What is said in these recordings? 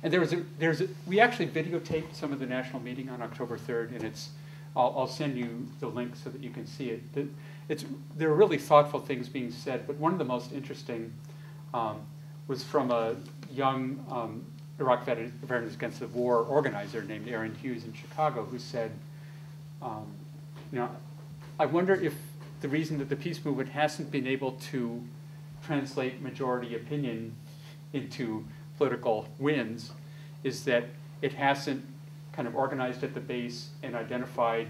And we actually videotaped some of the national meeting on October 3rd, and I'll send you the link so that you can see it. There are really thoughtful things being said, but one of the most interesting was from a young Iraq Veterans Against the War organizer named Aaron Hughes in Chicago, who said, I wonder if the reason that the peace movement hasn't been able to translate majority opinion into political wins is that it hasn't kind of organized at the base and identified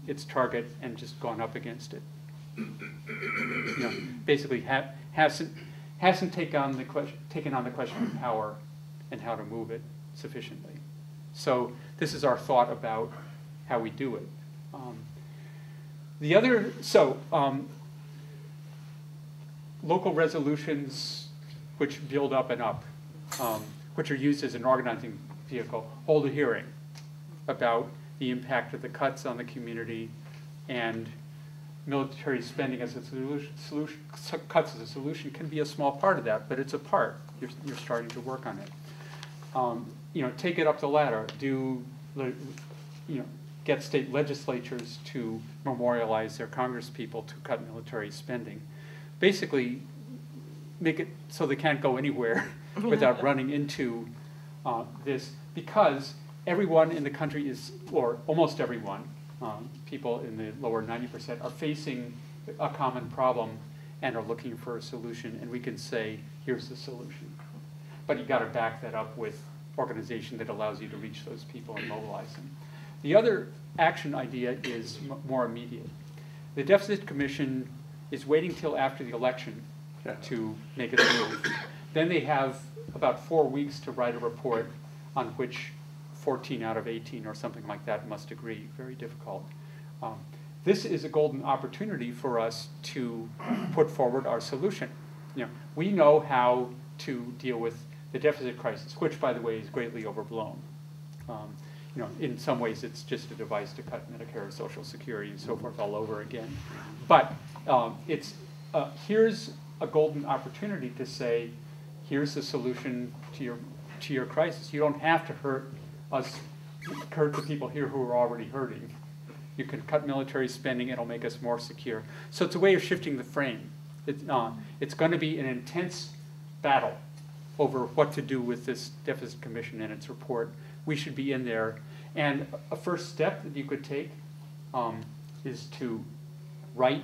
its target and just gone up against it. Basically hasn't taken on the question of power and how to move it sufficiently. So this is our thought about how we do it. Local resolutions which build up and up, which are used as an organizing vehicle, hold a hearing about the impact of the cuts on the community, and military spending as a solution, cuts as a solution can be a small part of that, but it's a part. You're starting to work on it. Take it up the ladder. Get state legislatures to memorialize their congresspeople to cut military spending. Basically, make it so they can't go anywhere without running into this, because everyone in the country or almost everyone, people in the lower 90% are facing a common problem and are looking for a solution, and we can say, here's the solution. But you got to back that up with organization that allows you to reach those people and mobilize them. The other action idea is more immediate. The Deficit Commission is waiting till after the election to make its move. Then they have about 4 weeks to write a report on which 14 out of 18 or something like that must agree. Very difficult. This is a golden opportunity for us to put forward our solution. We know how to deal with the deficit crisis, which, by the way, is greatly overblown. In some ways, it's just a device to cut Medicare, Social Security, and so forth all over again. But here's a golden opportunity to say, here's the solution to your crisis. You don't have to hurt the people here who are already hurting. You can cut military spending; it'll make us more secure. So it's a way of shifting the frame. It's going to be an intense battle over what to do with this Deficit Commission and its report. We should be in there. And a first step that you could take is to write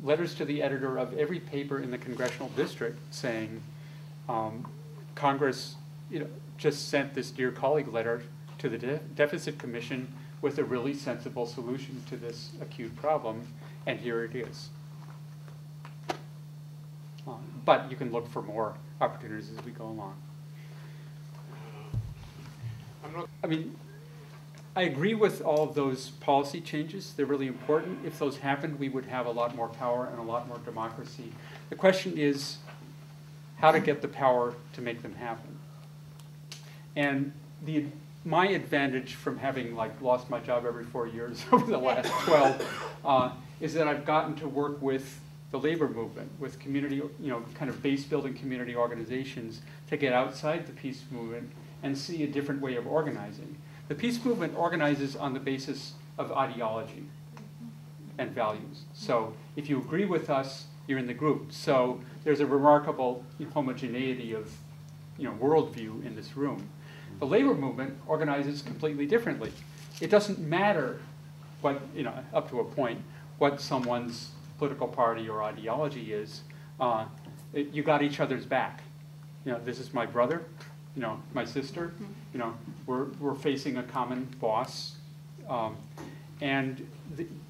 letters to the editor of every paper in the congressional district saying, Congress just sent this dear colleague letter to the Deficit Commission with a really sensible solution to this acute problem, and here it is. But you can look for more opportunities as we go along. I agree with all of those policy changes. They're really important. If those happened, we would have a lot more power and a lot more democracy. The question is how to get the power to make them happen. And my advantage from having lost my job every 4 years over the last 12 is that I've gotten to work with the labor movement, with community, kind of base building community organizations to get outside the peace movement and see a different way of organizing. The peace movement organizes on the basis of ideology and values. So if you agree with us, you're in the group. So there's a remarkable homogeneity of worldview in this room. The labor movement organizes completely differently. It doesn't matter what, up to a point, what someone's political party or ideology is. You got each other's back. This is my brother, my sister. We're facing a common boss, and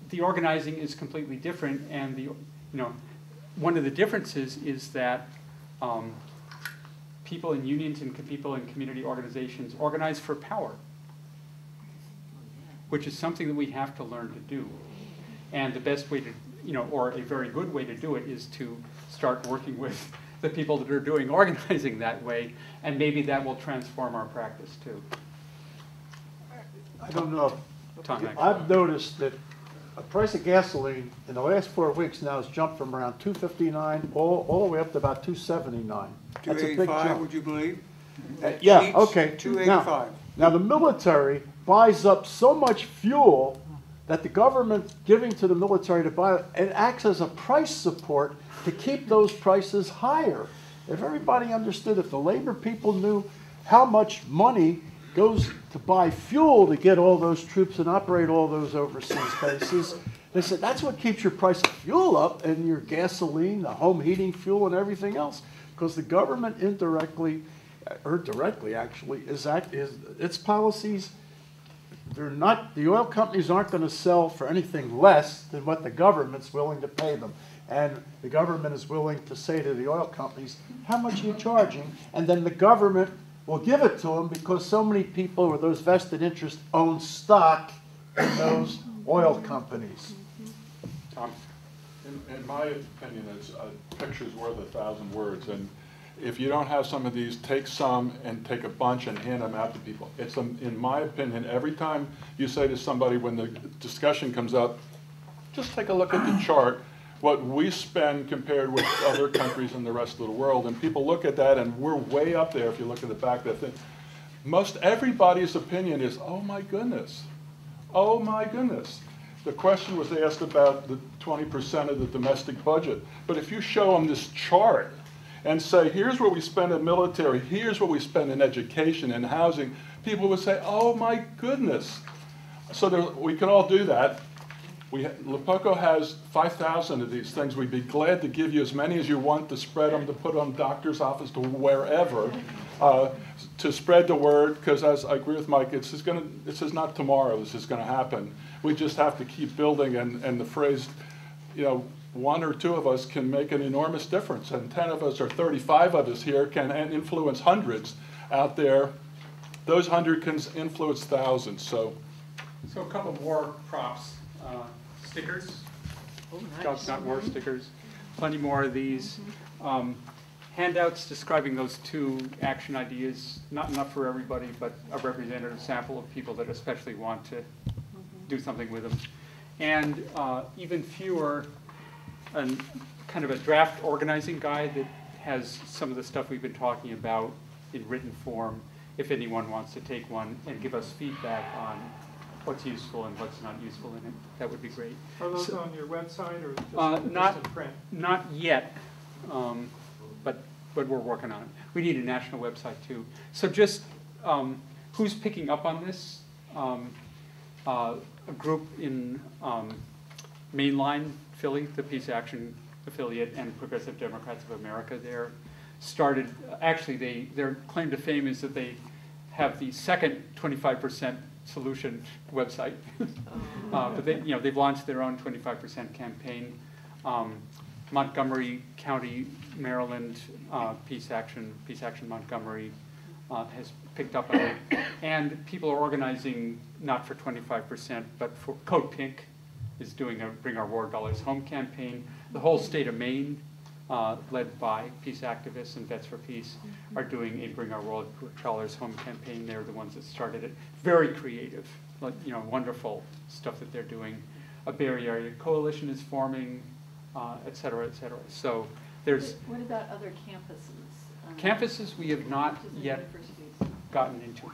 the organizing is completely different. And one of the differences is that people in unions and people in community organizations organize for power, which is something that we have to learn to do. And the best way to, or a very good way to do it is to start working with the people that are doing organizing that way, and maybe that will transform our practice too. I don't know. Tom, I've noticed that the price of gasoline in the last 4 weeks now has jumped from around $2.59 all the way up to about $2.79. That's a big $2.85, jump. would you believe? Yeah, Each okay. $2.85. Now, the military buys up so much fuel that the government giving to the military to buy it acts as a price support to keep those prices higher. If everybody understood, if the labor people knew how much money goes to buy fuel to get all those troops and operate all those overseas bases, they said that's what keeps your price of fuel up and your gasoline, the home heating fuel, and everything else. Because the government indirectly, or directly actually, is its policies. They're not, the oil companies aren't going to sell for anything less than what the government's willing to pay them. And the government is willing to say to the oil companies, how much are you charging? And then the government will give it to them because so many people with those vested interests own stock in those oil companies. Tom? In my opinion, it's a picture's worth 1,000 words. And if you don't have some of these, take some and take a bunch and hand them out to people. It's, in my opinion, every time you say to somebody when the discussion comes up, just take a look at the chart, what we spend compared with other countries in the rest of the world. And people look at that and we're way up there if you look at the back of that thing. Most everybody's opinion is, oh my goodness, oh my goodness. The question was asked about the 20% of the domestic budget. But if you show them this chart, and say, here's what we spend in military, here's what we spend in education and housing, people would say, oh my goodness. So we can all do that. LaPoco has 5,000 of these things. We'd be glad to give you as many as you want to spread them, to put on doctor's office, to wherever, to spread the word, because as I agree with Mike, this is not tomorrow, this is going to happen. We just have to keep building, and the phrase, you know, 1 or 2 of us can make an enormous difference, and 10 of us or 35 of us here can influence hundreds out there. Those 100 can influence thousands. So a couple more props. Stickers. Oh, Jobs Not War stickers. Plenty more of these. Handouts describing those 2 action ideas. Not enough for everybody, but a representative sample of people that especially want to do something with them. And even fewer, and kind of a draft organizing guide that has some of the stuff we've been talking about in written form, if anyone wants to take one and give us feedback on what's useful and what's not useful in it, that would be great. Are those on your website or just not in print? Not yet, but we're working on it. We need a national website too. So just who's picking up on this? A group in Mainline, Philly, the Peace Action affiliate, and Progressive Democrats of America there started, actually their claim to fame is that they have the second 25% solution website. But they've launched their own 25% campaign. Montgomery County, Maryland, Peace Action Montgomery has picked up on it. And people are organizing not for 25%, but for Code Pink is doing a Bring Our War Dollars Home campaign. The whole state of Maine, led by peace activists and Vets for Peace, are doing a Bring Our War Dollars Home campaign. They're the ones that started it. Very creative, like, wonderful stuff that they're doing. A Bay Area coalition is forming, et cetera, et cetera. So there's... What about other campuses? Campuses we have not yet Universities. gotten into.